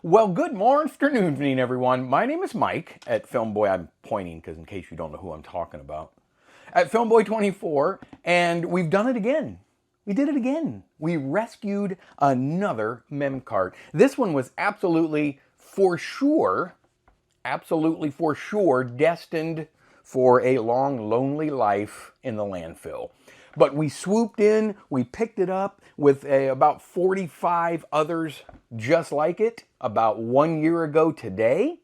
Well, good morning, everyone. My name is Mike at Filmboy. I'm pointing because in case you don't know who I'm talking about. At Filmboy24, and we've done it again. We did it again. We rescued another Mem-Cart. This one was absolutely for sure destined for a long, lonely life in the landfill. But we swooped in, we picked it up with about 45 others just like it about 1 year ago today,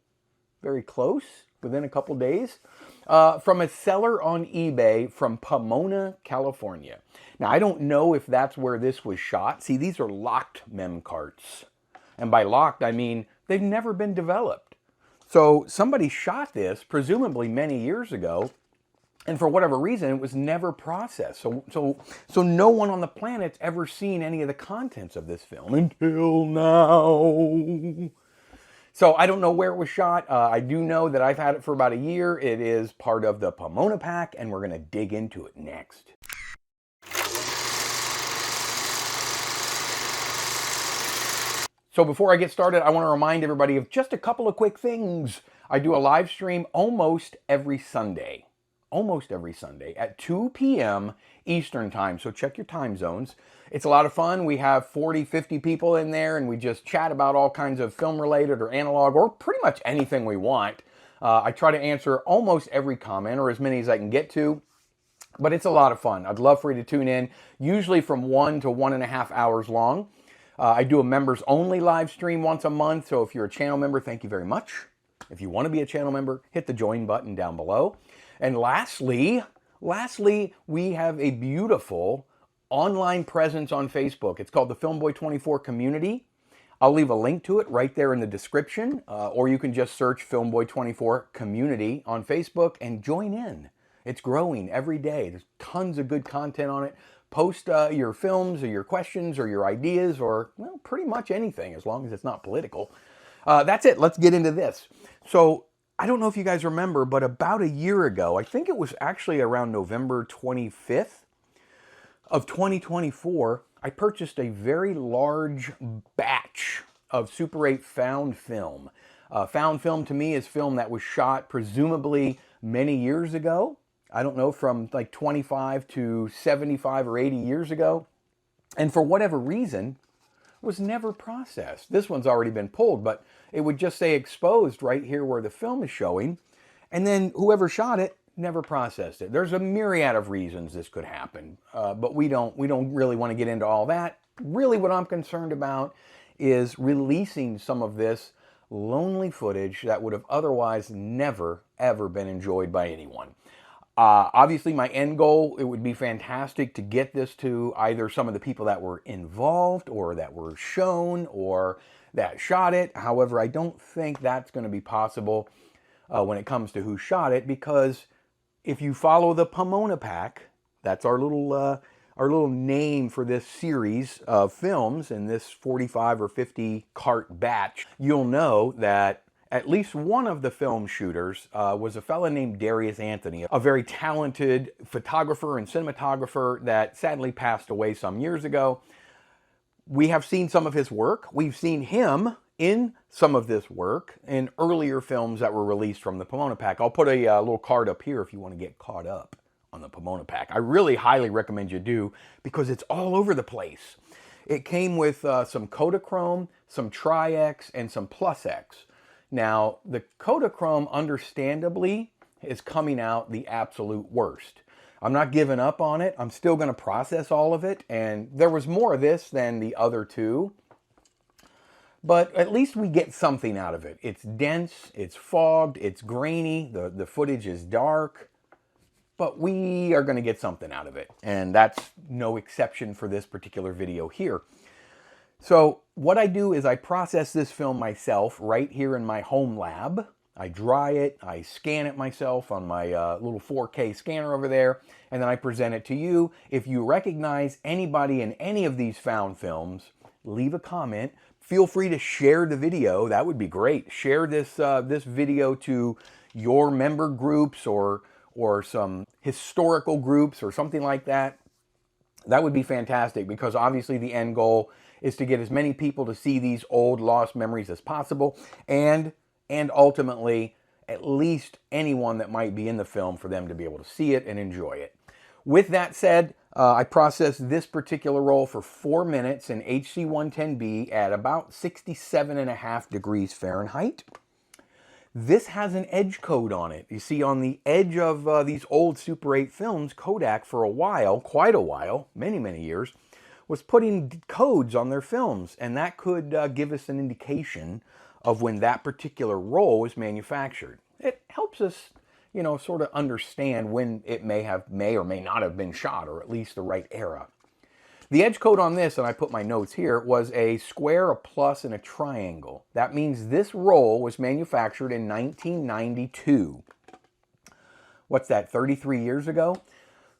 very close, within a couple days, from a seller on eBay from Pomona, California. Now, I don't know if that's where this was shot. See, these are locked Mem-Carts. And by locked, I mean they've never been developed. So somebody shot this, presumably many years ago, and for whatever reason, it was never processed. So no one on the planet's ever seen any of the contents of this film until now. So I don't know where it was shot. I do know that I've had it for about a year. It is part of the Pomona pack, and we're going to dig into it next. So before I get started, I want to remind everybody of just a couple of quick things. I do a live stream almost every Sunday at 2 p.m. Eastern time. So check your time zones. It's a lot of fun. We have 40, 50 people in there, and we just chat about all kinds of film related or analog or pretty much anything we want. I try to answer almost every comment, or as many as I can get to. But it's a lot of fun. I'd love for you to tune in, usually from 1 to 1.5 hours long. I do a members only live stream once a month. So if you're a channel member, thank you very much. If you want to be a channel member, hit the join button down below. And lastly, we have a beautiful online presence on Facebook. It's called the Filmboy24 Community. I'll leave a link to it right there in the description, or you can just search Filmboy24 Community on Facebook and join in. It's growing every day. There's tons of good content on it. Post your films or your questions or your ideas or, well, pretty much anything as long as it's not political. That's it. Let's get into this. So I don't know if you guys remember, but about a year ago, I think it was actually around November 25th of 2024, I purchased a very large batch of Super 8 found film. Found film to me is film that was shot presumably many years ago. I don't know, from like 25 to 75 or 80 years ago. And for whatever reason, was never processed. This one's already been pulled, but it would just say exposed right here where the film is showing. And then whoever shot it never processed it. There's a myriad of reasons this could happen, but we don't really want to get into all that. Really what I'm concerned about is releasing some of this lonely footage that would have otherwise never, ever been enjoyed by anyone. Obviously, my end goal, it would be fantastic to get this to either some of the people that were involved or that were shown or that shot it. However, I don't think that's going to be possible when it comes to who shot it, because if you follow the Pomona pack, that's our little name for this series of films in this 45 or 50 cart batch, you'll know that at least one of the film shooters was a fella named Darius Anthony, a very talented photographer and cinematographer that sadly passed away some years ago. We have seen some of his work. We've seen him in some of this work in earlier films that were released from the Pomona pack. I'll put a little card up here if you want to get caught up on the Pomona pack. I really highly recommend you do, because it's all over the place. It came with some kodachrome, some Tri-X, and some Plus X. Now, the kodachrome, understandably, is coming out the absolute worst. I'm not giving up on it. I'm still going to process all of it, and there was more of this than the other two. But at least we get something out of it. It's dense, it's fogged, it's grainy, the footage is dark, but we are going to get something out of it. And that's no exception for this particular video here. So what I do is I process this film myself right here in my home lab. I dry it, I scan it myself on my little 4K scanner over there, and then I present it to you. If you recognize anybody in any of these found films, leave a comment. Feel free to share the video. That would be great. Share this video to your member groups or some historical groups or something like that. That would be fantastic, because obviously the end goal is to get as many people to see these old lost memories as possible, and ultimately at least anyone that might be in the film, for them to be able to see it and enjoy it. With that said, I processed this particular roll for 4 minutes in HC110B at about 67.5 degrees Fahrenheit. This has an edge code on it. You see, on the edge of these old Super 8 films, Kodak for a while, quite a while, many years, was putting codes on their films, and that could give us an indication of when that particular roll was manufactured. It helps us, you know, sort of understand when it may or may not have been shot, or at least the right era. The edge code on this, and I put my notes here, was a square, a plus, and a triangle. That means this roll was manufactured in 1992. What's that, 33 years ago?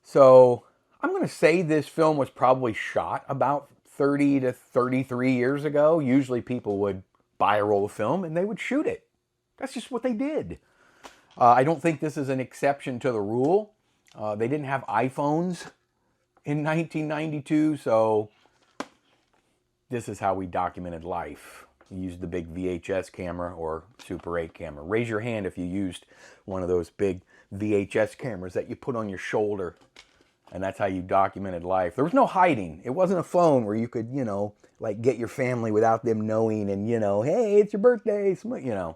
So I'm going to say this film was probably shot about 30 to 33 years ago. Usually people would buy a roll of film and they would shoot it. That's just what they did. I don't think this is an exception to the rule. They didn't have iPhones in 1992, so this is how we documented life. We used the big VHS camera or Super 8 camera. Raise your hand if you used one of those big VHS cameras that you put on your shoulder, and that's how you documented life. There was no hiding. It wasn't a phone where you could, you know, like get your family without them knowing and, you know, hey, it's your birthday, you know.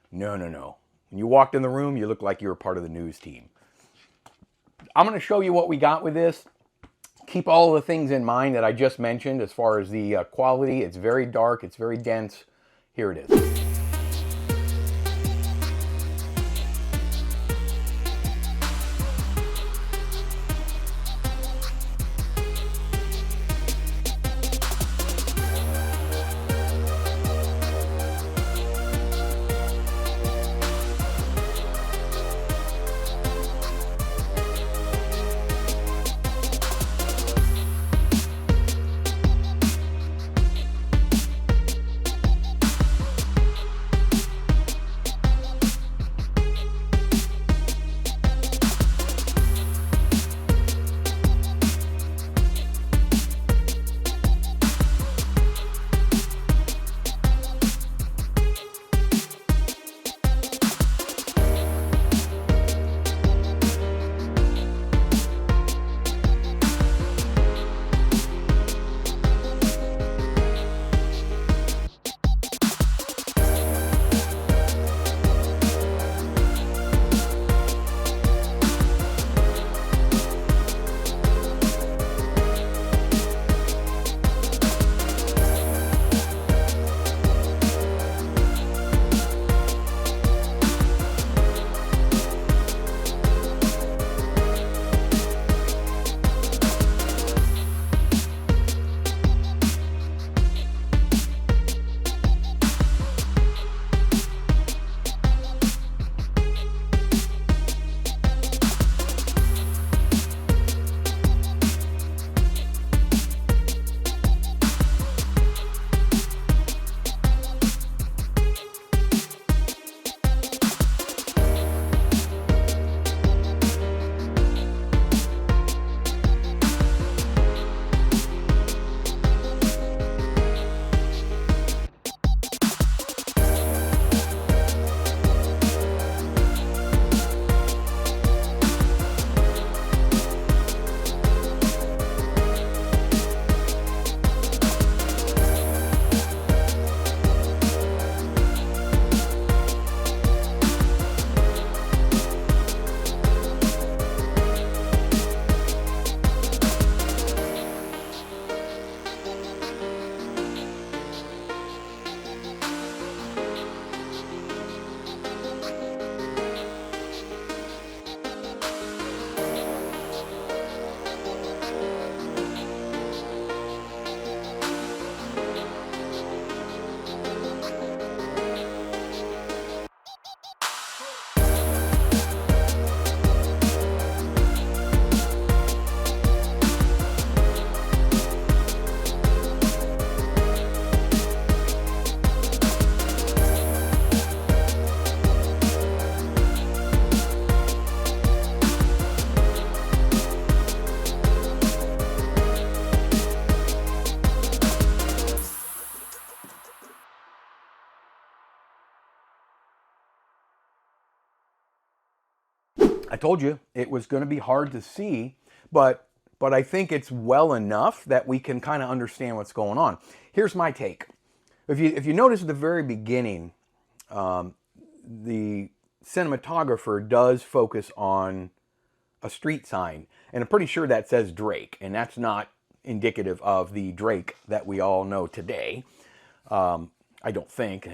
No. When you walked in the room, you looked like you were part of the news team. I'm going to show you what we got with this. Keep all of the things in mind that I just mentioned as far as the quality. It's very dark, it's very dense. Here it is. I told you it was going to be hard to see, but I think it's well enough that we can kind of understand what's going on. Here's my take. If you notice at the very beginning, the cinematographer does focus on a street sign, and I'm pretty sure that says Drake, and that's not indicative of the Drake that we all know today. I don't think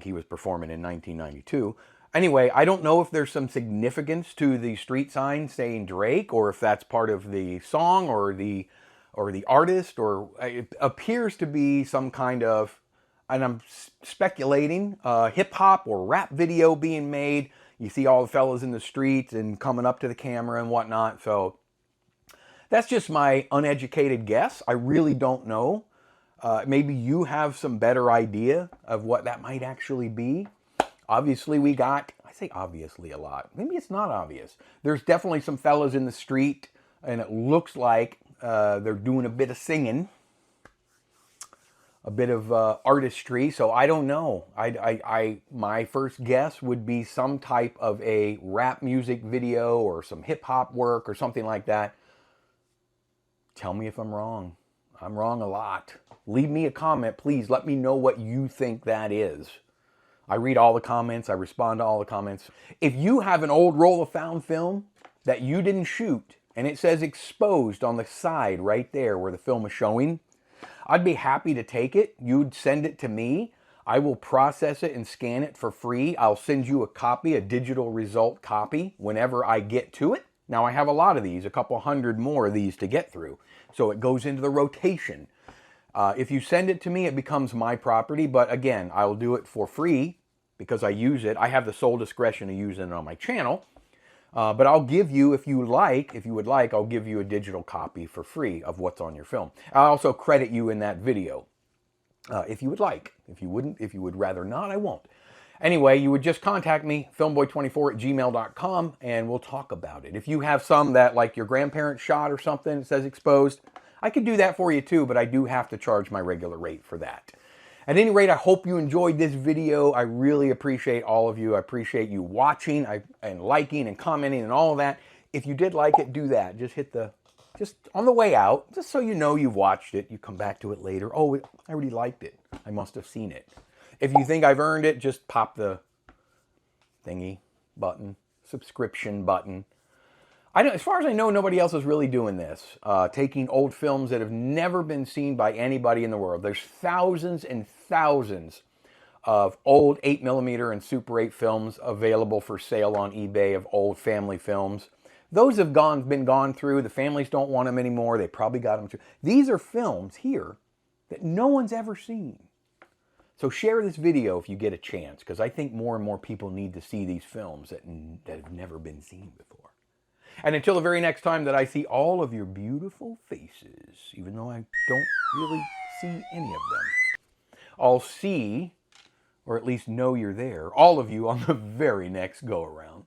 he was performing in 1992. Anyway, I don't know if there's some significance to the street sign saying Drake, or if that's part of the song or the artist, or it appears to be some kind of, and I'm speculating, hip hop or rap video being made. You see all the fellas in the streets and coming up to the camera and whatnot. So that's just my uneducated guess. I really don't know. Maybe you have some better idea of what that might actually be. Obviously, I say obviously a lot. Maybe it's not obvious. There's definitely some fellas in the street, and it looks like they're doing a bit of singing, a bit of artistry. So I don't know. My first guess would be some type of a rap music video or some hip hop work or something like that. Tell me if I'm wrong. I'm wrong a lot. Leave me a comment, please. Let me know what you think that is. I read all the comments. I respond to all the comments. If you have an old roll of found film that you didn't shoot and it says exposed on the side right there where the film is showing, I'd be happy to take it. You'd send it to me. I will process it and scan it for free. I'll send you a copy, a digital result copy, whenever I get to it. Now, I have a lot of these, a couple hundred more of these to get through. So it goes into the rotation. If you send it to me, it becomes my property. But again, I will do it for free because I use it. I have the sole discretion of using it on my channel. But I'll give you, if you would like, I'll give you a digital copy for free of what's on your film. I'll also credit you in that video, if you would like. If you would rather not, I won't. Anyway, you would just contact me, filmboy24@gmail.com, and we'll talk about it. If you have some that, like your grandparents shot or something, it says exposed, I could do that for you too, but I do have to charge my regular rate for that. At any rate, I hope you enjoyed this video. I really appreciate all of you. I appreciate you watching and liking and commenting and all of that. If you did like it, do that. Just hit just on the way out, just so you know you've watched it. You come back to it later. Oh, I already liked it. I must have seen it. If you think I've earned it, just pop the thingy button, subscription button. As far as I know, nobody else is really doing this. Taking old films that have never been seen by anybody in the world. There's thousands and thousands of old 8mm and Super 8 films available for sale on eBay of old family films. Those have been gone through. The families don't want them anymore. They probably got them too. These are films here that no one's ever seen. So share this video if you get a chance, because I think more and more people need to see these films that have never been seen before. And until the very next time that I see all of your beautiful faces, even though I don't really see any of them, I'll see, or at least know you're there, all of you on the very next go-around.